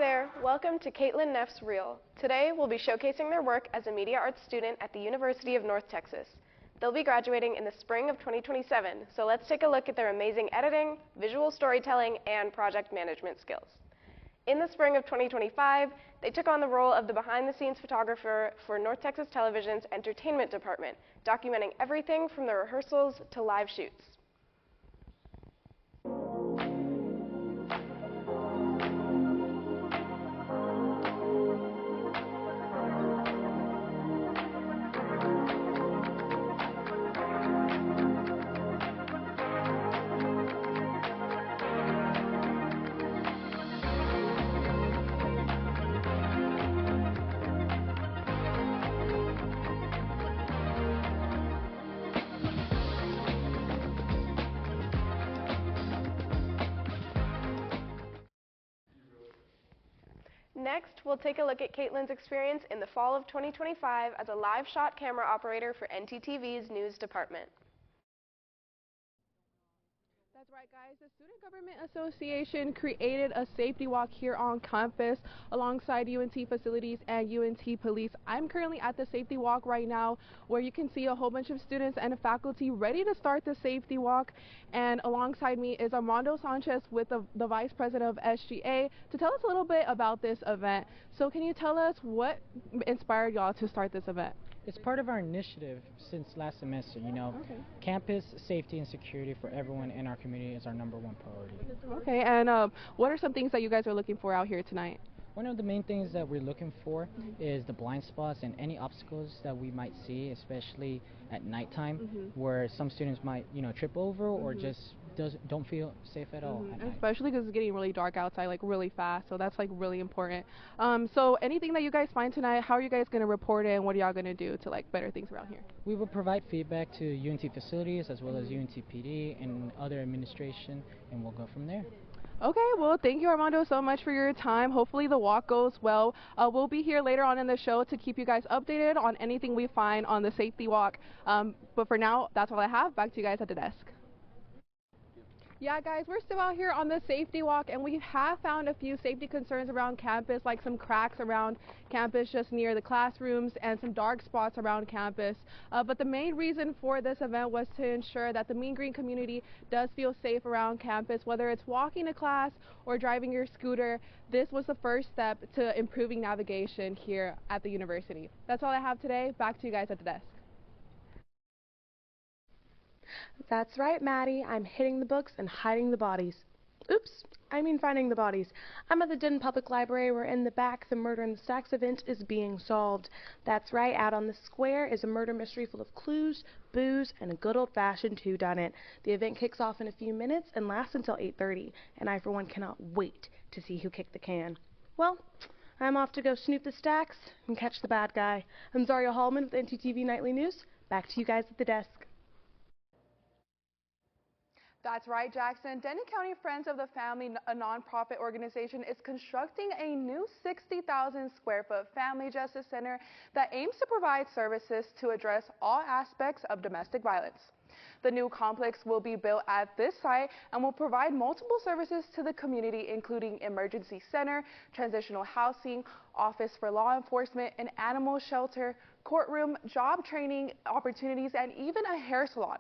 there, welcome to Kaitlyn Neff's Reel. Today we'll be showcasing their work as a media arts student at the University of North Texas. They'll be graduating in the spring of 2027, so let's take a look at their amazing editing, visual storytelling, and project management skills. In the spring of 2025, they took on the role of the behind-the-scenes photographer for North Texas Television's entertainment department, documenting everything from the rehearsals to live shoots. Next, we'll take a look at Kaitlyn's experience in the fall of 2025 as a live shot camera operator for NTTV's news department. That's right, guys. The Student Government Association created a safety walk here on campus alongside UNT facilities and UNT police. I'm currently at the safety walk right now, where you can see a whole bunch of students and faculty ready to start the safety walk. And alongside me is Armando Sanchez with the Vice President of SGA to tell us a little bit about this event. So can you tell us what inspired y'all to start this event? It's part of our initiative since last semester. Campus safety and security for everyone in our community is our #1 priority. Okay, and what are some things that you guys are looking for out here tonight? One of the main things that we're looking for is the blind spots and any obstacles that we might see, especially at nighttime, where some students might, trip over or just don't feel safe at all at night. Especially because it's getting really dark outside, like really fast, so that's like really important. So anything that you guys find tonight, how are you guys going to report it, and what are y'all going to do to like better things around here? We will provide feedback to UNT facilities as well as UNT PD and other administration, and we'll go from there. Okay, well, thank you, Armando, so much for your time. Hopefully the walk goes well. We'll be here later on in the show to keep you guys updated on anything we find on the safety walk. But for now, that's all I have. Back to you guys at the desk. Yeah, guys, we're still out here on the safety walk, and we have found a few safety concerns around campus, like some cracks around campus just near the classrooms and some dark spots around campus. But the main reason for this event was to ensure that the Mean Green community does feel safe around campus, whether it's walking to class or driving your scooter. This was the first step to improving navigation here at the university. That's all I have today. Back to you guys at the desk. That's right, Maddie. I'm hitting the books and hiding the bodies. Oops, I mean finding the bodies. I'm at the Denton Public Library, where in the back the Murder in the Stacks event is being solved. That's right, out on the square is a murder mystery full of clues, booze, and a good old-fashioned whodunit. The event kicks off in a few minutes and lasts until 8:30, and I for one cannot wait to see who kicked the can. Well, I'm off to go snoop the stacks and catch the bad guy. I'm Zaria Hallman with NTTV Nightly News. Back to you guys at the desk. That's right, Jackson. Denton County Friends of the Family, a nonprofit organization, is constructing a new 60,000 square foot family justice center that aims to provide services to address all aspects of domestic violence. The new complex will be built at this site and will provide multiple services to the community, including emergency center, transitional housing, office for law enforcement, an animal shelter, courtroom, job training opportunities, and even a hair salon.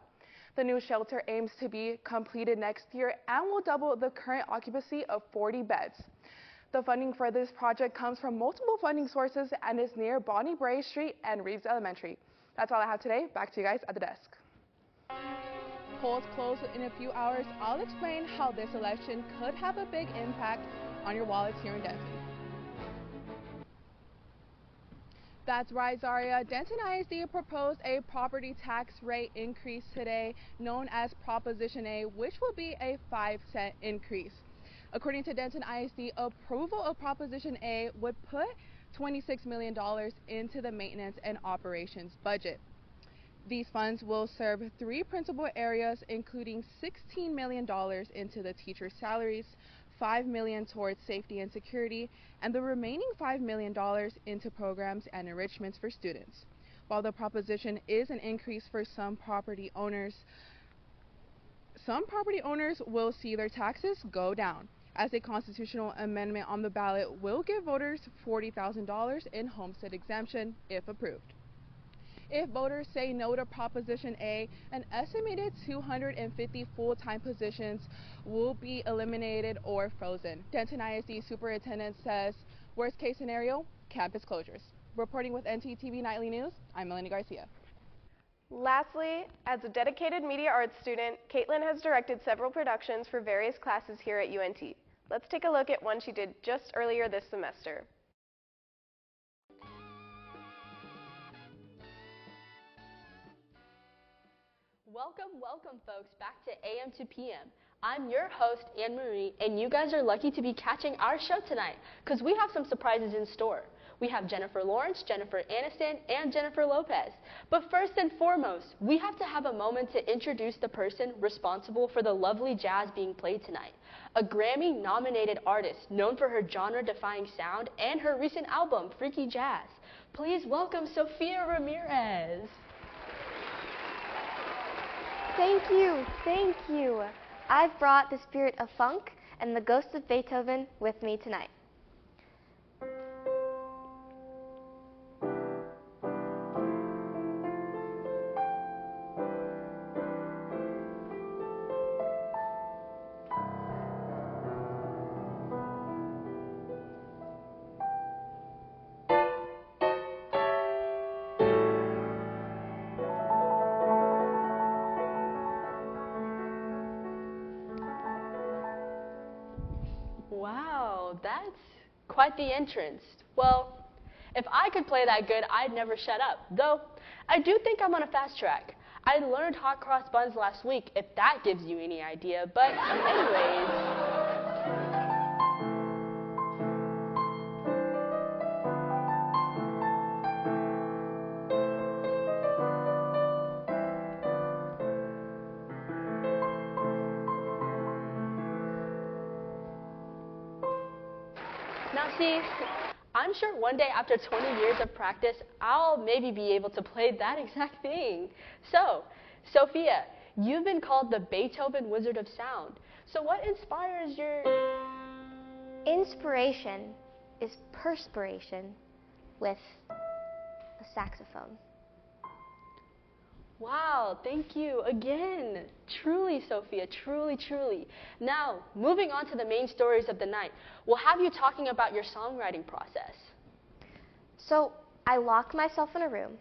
The new shelter aims to be completed next year and will double the current occupancy of 40 beds. The funding for this project comes from multiple funding sources and is near Bonnie Bray Street and Reeves Elementary. That's all I have today. Back to you guys at the desk. Polls close in a few hours. I'll explain how this election could have a big impact on your wallets here in Denton. That's right, Zaria. Denton ISD proposed a property tax rate increase today, known as Proposition A, which will be a 5-cent increase. According to Denton ISD, approval of Proposition A would put $26 million into the maintenance and operations budget. These funds will serve 3 principal areas, including $16 million into the teachers' salaries, $5 million towards safety and security, and the remaining $5 million into programs and enrichments for students. While the proposition is an increase for some property owners will see their taxes go down. as a constitutional amendment on the ballot will give voters $40,000 in homestead exemption if approved. If voters say no to Proposition A, an estimated 250 full-time positions will be eliminated or frozen. Denton ISD Superintendent says, worst case scenario, campus closures. Reporting with NTTV Nightly News, I'm Melanie Garcia. Lastly, as a dedicated media arts student, Kaitlyn has directed several productions for various classes here at UNT. Let's take a look at one she did just earlier this semester. Welcome folks back to AM to PM. I'm your host, Anne-Marie, and you guys are lucky to be catching our show tonight because we have some surprises in store. We have Jennifer Lawrence, Jennifer Aniston, and Jennifer Lopez. But first and foremost, we have to have a moment to introduce the person responsible for the lovely jazz being played tonight. A Grammy-nominated artist known for her genre-defying sound and her recent album, Freaky Jazz. Please welcome Sophia Ramirez. Thank you. I've brought the spirit of funk and the ghost of Beethoven with me tonight. Wow, that's quite the entrance. Well, if I could play that good, I'd never shut up. Though, I do think I'm on a fast track. I learned hot cross buns last week, if that gives you any idea. But anyways... Now see, I'm sure one day after 20 years of practice, I'll maybe be able to play that exact thing. So, Sophia, you've been called the Beethoven Wizard of Sound. So what inspires your... Inspiration is perspiration with a saxophone. Wow, thank you again. Truly, Sophia, truly. Now, moving on to the main stories of the night, we'll have you talking about your songwriting process. So, I lock myself in a room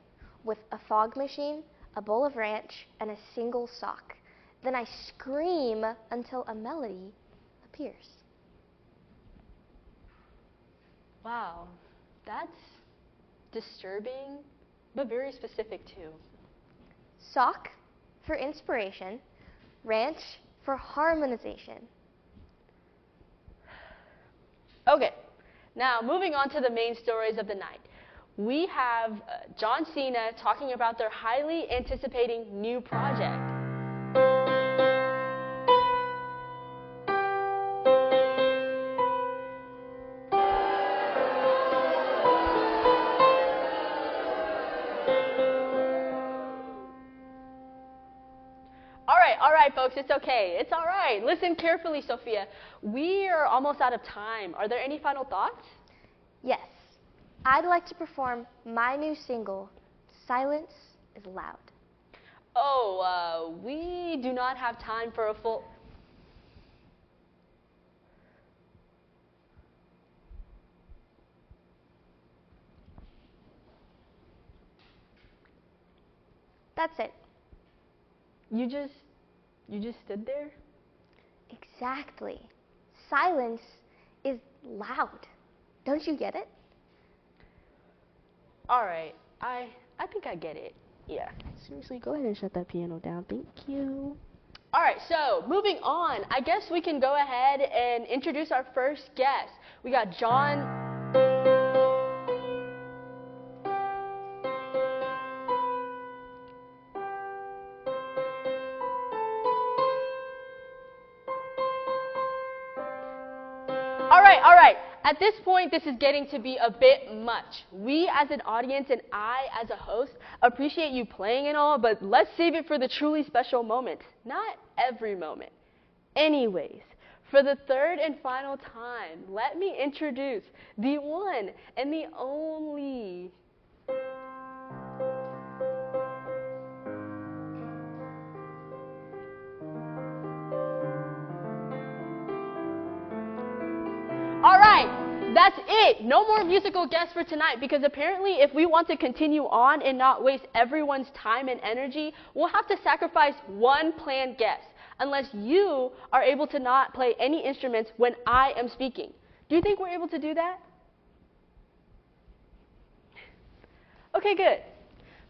with a fog machine, a bowl of ranch, and a single sock. Then I scream until a melody appears. Wow, that's disturbing, but very specific too. Sock for inspiration, ranch for harmonization. Okay, now moving on to the main stories of the night. We have John Cena talking about their highly anticipating new project. All right, folks, it's okay. It's all right. Listen carefully, Sophia. We are almost out of time. Are there any final thoughts? Yes, I'd like to perform my new single, Silence is Loud. Oh, we do not have time for a full... That's it. You just stood there? Exactly. Silence is loud. Don't you get it? All right. I think I get it. Yeah. Seriously, go ahead and shut that piano down. Thank you. All right, so moving on, I guess we can go ahead and introduce our first guest. We got John. All right. At this point, this is getting to be a bit much. We as an audience and I as a host appreciate you playing and all, but let's save it for the truly special moments. Not every moment. Anyways, For the third and final time, let me introduce the one and the only. All right, that's it. No more musical guests for tonight because apparently if we want to continue on and not waste everyone's time and energy, we'll have to sacrifice one planned guest unless you are able to not play any instruments when I am speaking. Do you think we're able to do that? Okay, good.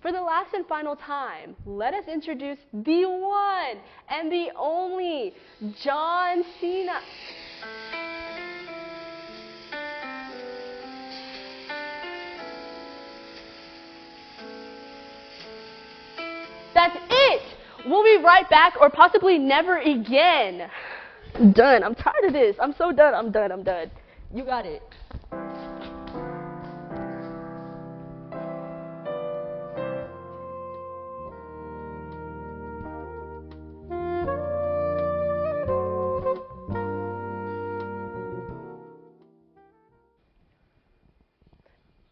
For the last and final time, let us introduce the one and the only John Cena. That's it! We'll be right back, or possibly never again. I'm done. I'm tired of this. I'm so done. I'm done. You got it.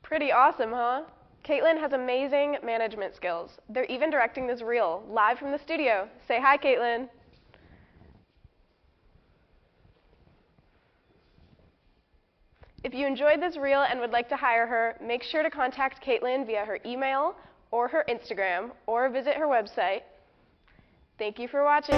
Pretty awesome, huh? Kaitlyn has amazing management skills. They're even directing this reel live from the studio. Say hi, Kaitlyn. If you enjoyed this reel and would like to hire her, make sure to contact Kaitlyn via her email or her Instagram or visit her website. Thank you for watching.